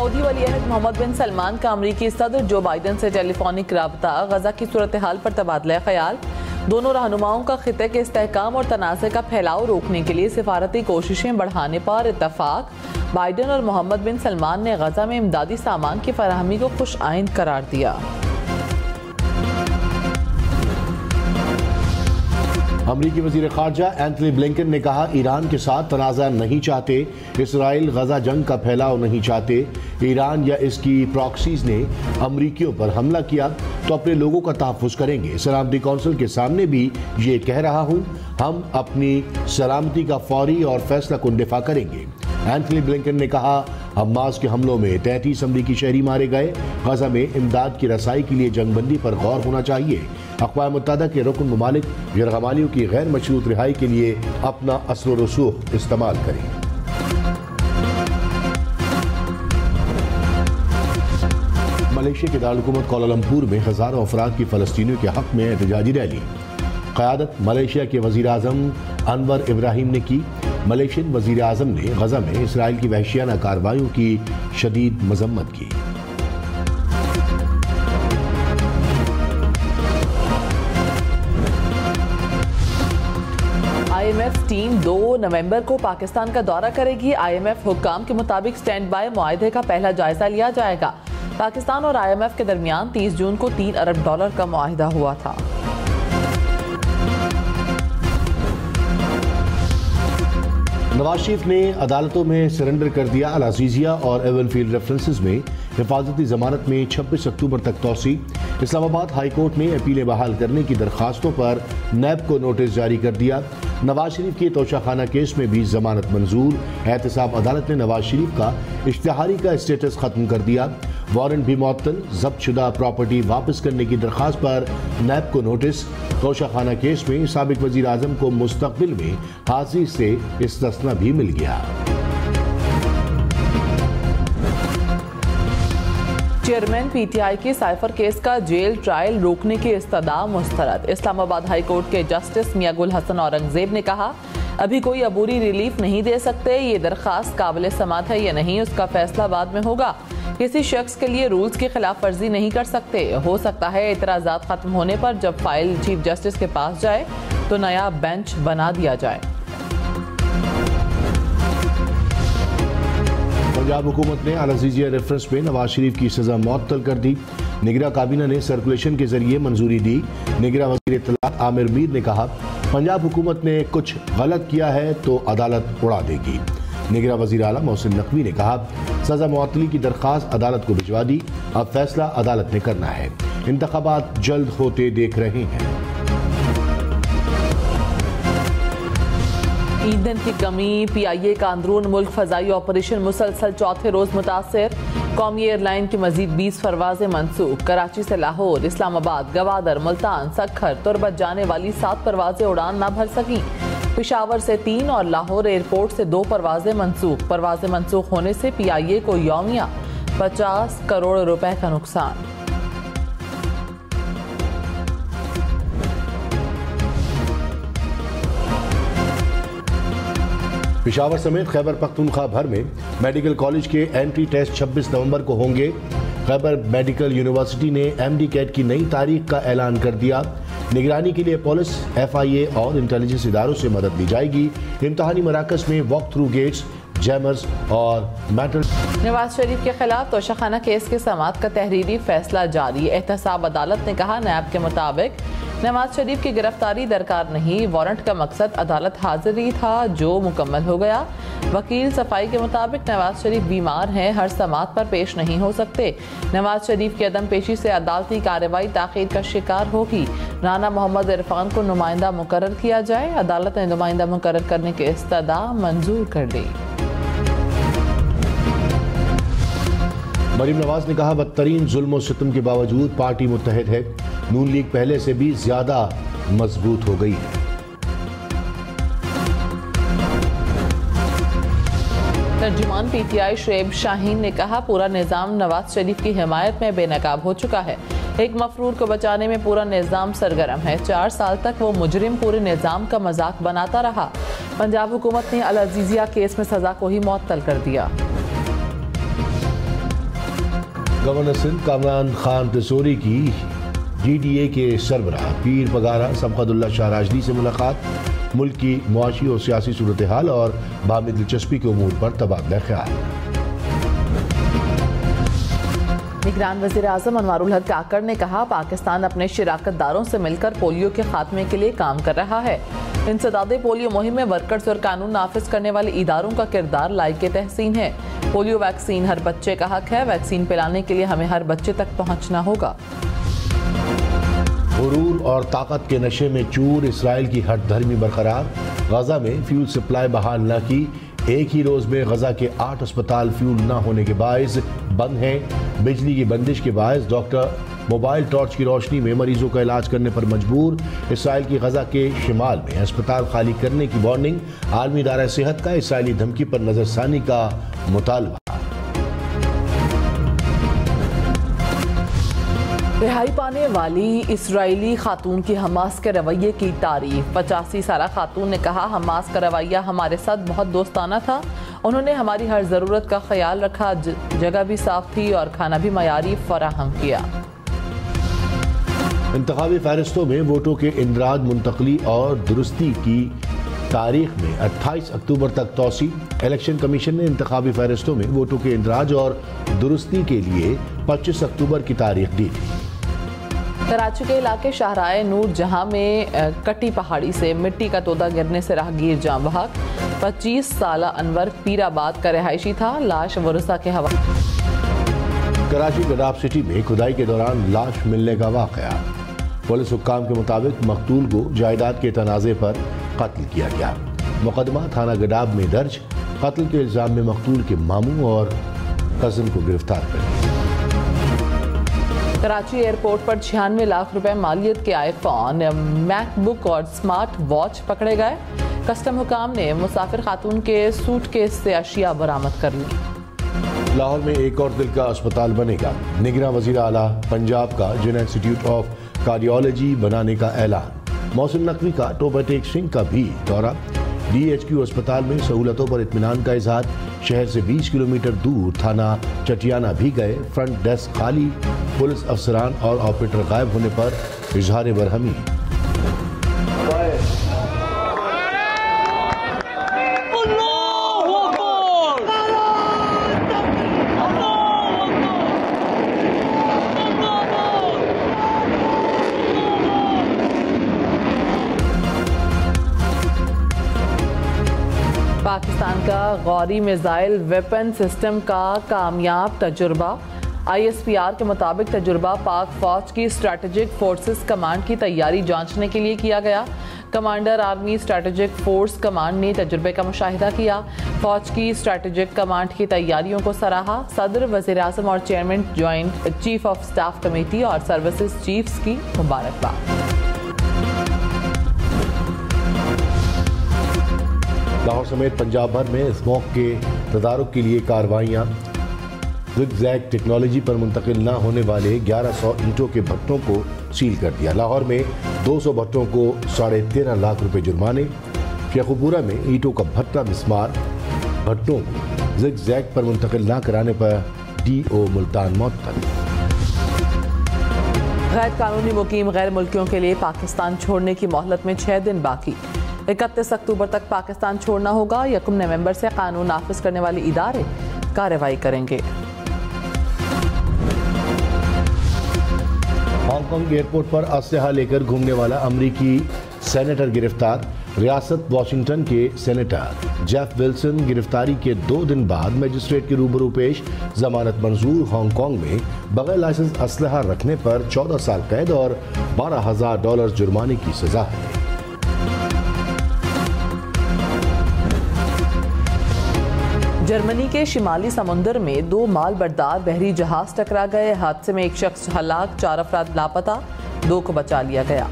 Saudi वली अहद मोहम्मद बिन सलमान का अमरीकी सदर जो बाइडन से टेलीफोनिक राबता, गजा की सूरत हाल पर तबादला ख्याल। दोनों रहनुमाओं का खिते के इस्तेहकाम और तनाज़े का फैलाव रोकने के लिए सिफारती कोशिशें बढ़ाने पर इत्तफाक। बाइडन और मोहम्मद बिन सलमान ने गजा में इमदादी सामान की फराहमी को खुश आइंद करार दिया। अमरीकी वज़ीर ख़ारजा एंथनी ब्लिंकन ने कहा, ईरान के साथ तनाज़ा नहीं चाहते, इसराइल गजा जंग का फैलाव नहीं चाहते। ईरान या इसकी प्रॉक्सीज ने अमरीकियों पर हमला किया तो अपने लोगों का तहफ़्फ़ुज़ करेंगे। सलामती कौंसिल के सामने भी ये कह रहा हूँ, हम अपनी सलामती का फौरी और फैसला कुन दिफा करेंगे। एंथनी ब्लिंकन ने कहा, हमास के हमलों में 33 अमरीकी शहरी मारे गए। गजा में इमदाद की रसाई के लिए जंगबंदी पर गौर होना चाहिए। अक़वाम मुत्तहिदा के रुकन ममालिक यरगमालियों की गैर मशरूत रिहाई के लिए अपना असर व रसूख इस्तेमाल करें। मलेशिया के दारुल-हुकूमत कोलालमपुर में हज़ारों अफराद की फ़लस्तीनियों के हक़ में एहतजाजी रैली। क़यादत मलेशिया के वज़ीर आज़म अनवर इब्राहिम ने की। मलेशियन वज़ीर आज़म ने गजा में इसराइल की वहशियाना कार्रवाइयों की शदीद मज़म्मत की। IMF टीम 2 नवंबर को पाकिस्तान का दौरा करेगी। IMF हुक्काम के मुताबिक स्टैंड बाय मुआहदे का पहला जायजा लिया जाएगा। पाकिस्तान और IMF के दरमियान 30 जून को $3 अरब का मुआहदा हुआ था। नवाज शरीफ ने अदालतों में सरेंडर कर दिया। अल-अज़ीज़िया और एवनफील्ड रेफरेंसेस में हिफाजती जमानत में 26 अक्टूबर तक तोसी। इस्लामाबाद हाई कोर्ट ने अपीलें बहाल करने की दरखास्तों पर नैब को नोटिस जारी कर दिया। नवाज शरीफ के तोशाखाना केस में भी जमानत मंजूर। एहतसाब अदालत ने नवाज शरीफ का इश्तिहारी का स्टेटस खत्म कर दिया। वारंट भी मुअत्तल। जब्त शुदा प्रॉपर्टी वापस करने की दरखास्त पर नैब को नोटिस। तोशाखाना केस में साबिक वज़ीर आज़म को मुस्तक़बिल में हाजिरी से इस्तिस्ना भी मिल गया। चेयरमैन PTI की साइफर केस का जेल ट्रायल रोकने की इस्तदा मुस्तरद। इस्लामाबाद हाई कोर्ट के जस्टिस मियां गुल हसन औरंगजेब ने कहा, अभी कोई अबूरी रिलीफ नहीं दे सकते। ये दरखास्त काबिल समात है या नहीं, उसका फैसला बाद में होगा। किसी शख्स के लिए रूल्स की खिलाफ वर्जी नहीं कर सकते। हो सकता है एतराज़ात खत्म होने पर जब फाइल चीफ जस्टिस के पास जाए तो नया बेंच बना दिया जाए। पंजाब हुकूमत ने अल-अज़ीज़िया रेफरेंस में नवाज शरीफ की सजा मुअत्तल कर दी। निगरां काबीना ने सर्कुलेशन के जरिए मंजूरी दी। निगरां वज़ीर इत्तलात आमिर मीर ने कहा, पंजाब हुकूमत ने कुछ गलत किया है तो अदालत उड़ा देगी। निगरां वज़ीर आला मोहसिन नकवी ने कहा, सजा मुअत्तली की दरखास्त अदालत को भिजवा दी, अब फैसला अदालत ने करना है। इंतखाबात जल्द होते देख रहे हैं। ईंधन की कमी, PIA का अंदरून मुल्क फजाई ऑपरेशन मुसलसल चौथे रोज मुतासिर। कौमी एयरलाइन की मजीद 20 परवाजें मनसूख। कराची से लाहौर, इस्लामाबाद, गवादर, मुल्तान, सखर, तुरबत जाने वाली 7 परवाजें उड़ान न भर सकी। पेशावर से 3 और लाहौर एयरपोर्ट से 2 परवाजें मनसूख। परवाजें मनसूख होने से PIA को यौमिया 50 करोड़ रुपए का नुकसान। पेशावर समेत खैबर पख्तूनख्वा भर में मेडिकल कॉलेज के एंट्री टेस्ट 26 नवंबर को होंगे। खैबर मेडिकल यूनिवर्सिटी ने MD कैट की नई तारीख का ऐलान कर दिया। निगरानी के लिए पुलिस, FIA और इंटेलिजेंस इदारों से मदद ली जाएगी। इम्तहानी मराकज में वॉक थ्रू गेट्स, जैमर्स और मेटल। नवाज शरीफ के खिलाफ तोशाखाना केस के समाअत का तहरीरी फैसला जारी। एहतसाब अदालत ने कहा, नैब के मुताबिक नवाज शरीफ की गिरफ्तारी दरकार नहीं। वारंट का मकसद अदालत हाजिरी था जो मुकम्मल हो गया। वकील सफाई के मुताबिक नवाज शरीफ बीमार हैं, हर समाअत पर पेश नहीं हो सकते। नवाज शरीफ की अदम पेशी से अदालती कार्रवाई ताखीर का शिकार होगी। राना मोहम्मद इरफान को नुमाइंदा मुकर्रर किया जाए। अदालत ने नुमाइंदा मुकर्रर करने की इस्तदा मंजूर कर ली। मरीम नवाज ने कहा, बदतरीन जुल्म और सितम के बावजूद पार्टी मुत्तहिद है। नून लीग पहले से भी ज्यादा मजबूत हो गई है। तर्जुमान PTI शुएब शाहीन ने कहा, पूरा निजाम नवाज शरीफ की हिमायत में बेनकाब हो चुका है। एक मफरूर को बचाने में पूरा निजाम सरगर्म है। 4 साल तक वो मुजरिम पूरे निजाम का मजाक बनाता रहा। पंजाब हुकूमत ने अल-अज़ीज़िया केस में सजा को ही मुअत्तल कर दिया। गवर्नर सिंध कामरान खान तिसोरी की GDA के सरबराह पीर पगारा सबकतुल्लाह शाह राजदी से मुलाकात, मुल्क की मुआशी और सियासी सूरत हाल और बाहमी दिलचस्पी के उमूर पर तबादला ख्याल। निगरान वज़ीर आज़म अनवारुल हक काकड़ ने कहा, पाकिस्तान अपने शिराकतदारों से मिलकर पोलियो के खात्मे के लिए काम कर रहा है। इंसदादे पोलियो मुहिम में वर्कर्स और कानून नाफिज करने वाले इदारों का किरदार लायक तहसीन है। पोलियो वैक्सीन हर बच्चे का हक है। वैक्सीन पिलाने के लिए हमें हर बच्चे तक पहुंचना होगा। गुरूर और ताकत के नशे में चूर, इसराइल की हठधर्मी बरकरार। गजा में फ्यूल सप्लाई बहाल न की, एक ही रोज में गजा के 8 अस्पताल फ्यूल न होने के बायस बंद हैं। बिजली की बंदिश के बायस डॉक्टर मोबाइल टॉर्च की रोशनी में मरीजों का इलाज करने पर मजबूर। इसराइल की गजा के शिमाल में अस्पताल खाली करने की वार्निंग। आलमी इदारा सेहत का इसराइली धमकी पर नजरसानी का मुतालबा। रिहाई पाने वाली इसराइली खातून की हमास के रवैये की तारीफ। 85 साला खातून ने कहा, हमास का रवैया हमारे साथ बहुत दोस्ताना था। उन्होंने हमारी हर ज़रूरत का ख्याल रखा, जगह भी साफ थी और खाना भी मयारी फराहम किया। इंतखाबी फहरिस्तों में वोटों के इंदराज, मुंतकली और दुरुस्ती की तारीख में 28 अक्टूबर तक तोसी। इलेक्शन कमीशन ने इंतखाबी फहरिस्तों में वोटों के इंदराज और दुरुस्ती के लिए 25 अक्टूबर की तारीख दी थी। कराची के इलाके शाहराए नूर जहां में कटी पहाड़ी से मिट्टी का तोदा गिरने से राहगीर जान बहक। 25 साला अनवर पीराबाद का रिहायशी था, लाश वरुसा के हवाले। कराची गडाब सिटी में खुदाई के दौरान लाश मिलने का वाकया। पुलिस हुक्काम के मुताबिक मकतूल को जायदाद के तनाज़े पर कत्ल किया गया। मुकदमा थाना गडाब में दर्ज। कत्ल के इल्जाम में मकतूल के मामू और कज़न को गिरफ्तार कर लिया। कराची एयरपोर्ट पर 96 लाख रुपए मालियत के आईफोन, मैकबुक और स्मार्ट वॉच पकड़े गए। कस्टम हुकाम ने मुसाफिर खातून के सूटकेस से अशिया बरामद कर ली। लाहौर में एक और दिल का अस्पताल बनेगा। निगरान वज़ीर आला पंजाब का जिन्ना इंस्टीट्यूट ऑफ कार्डियोलॉजी बनाने का ऐलान। मौसम नकवी का टोबा-टेक सिंह का भी दौरा। DHQ अस्पताल में सहूलतों पर इत्मीनान का इजहार। शहर से 20 किलोमीटर दूर थाना चटियाना भी गए। फ्रंट डेस्क खाली, पुलिस अफसरान और ऑपरेटर गायब होने पर इजहार बरहमी। पाकिस्तान का गौरी मिसाइल वेपन सिस्टम का कामयाब तजुर्बा। ISPR के मुताबिक तजुर्बा पाक फौज की स्ट्रैटेजिक फोर्सेस कमांड की तैयारी जांचने के लिए किया गया। Commander army strategic force command ने तजुर्बे का मुशाहिदा किया। फौज की स्ट्रैटेजिक कमांड की तैयारियों को सराहा। सदर, वज़ीर आज़म और chairman joint chief of staff committee और सर्विसेज चीफ्स की मुबारकबाद। लाहौर समेत पंजाब भर में स्मोक के तदारुक के लिए कार्रवाइयाँ। ज़िगज़ैग टेक्नोलॉजी पर मुंतकिल न होने वाले 1100 ईंटों के भट्टों को सील कर दिया। लाहौर में 200 भट्टों को 13.5 लाख रुपए जुर्माने। शेखुपुरा में ईंटों का भट्टा मिस्मार। भट्टों को ज़िगज़ैग पर मुंतकिल न कराने पर DO मुल्तान मअतल। गैर कानूनी मुकीम गैर मुल्कियों के लिए पाकिस्तान छोड़ने की मोहलत में 6 दिन बाकी। 31 अक्टूबर तक पाकिस्तान छोड़ना होगा। 1 नवंबर से कानून नाफिज करने वाले इदारे कार्रवाई करेंगे। हांगकांग एयरपोर्ट पर असलहा लेकर घूमने वाला अमरीकी सेनेटर गिरफ्तार। रियासत वाशिंगटन के सेनेटर जेफ विल्सन गिरफ्तारी के 2 दिन बाद मजिस्ट्रेट के रूबरू पेश। जमानत मंजूर। हांगकांग में बगैर लाइसेंस असलहा रखने पर 14 साल कैद और $12,000 जुर्माने की सजा है। जर्मनी के शिमाली समुंदर में 2 माल बरदार बहरी जहाज टकरा गए। हादसे में 1 शख्स हलाक, 4 अफराद लापता, 2 को बचा लिया गया।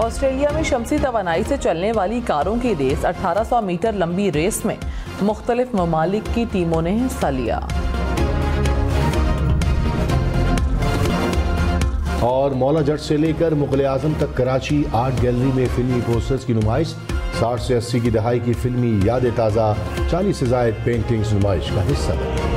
ऑस्ट्रेलिया में शमसी तवानाई से चलने वाली कारों की रेस 1800 मीटर लंबी रेस में मुख्तलिफ ममालिक की टीमों ने हिस्सा लिया। और मौला जट से लेकर मुगल आजम तक कराची आर्ट गैलरी में फिल्मी पोस्टर्स की नुमाइश। 60 से 80 की दहाई की फिल्मी यादें ताज़ा 40 से ज़ायद पेंटिंग्स नुमाइश का हिस्सा बनी।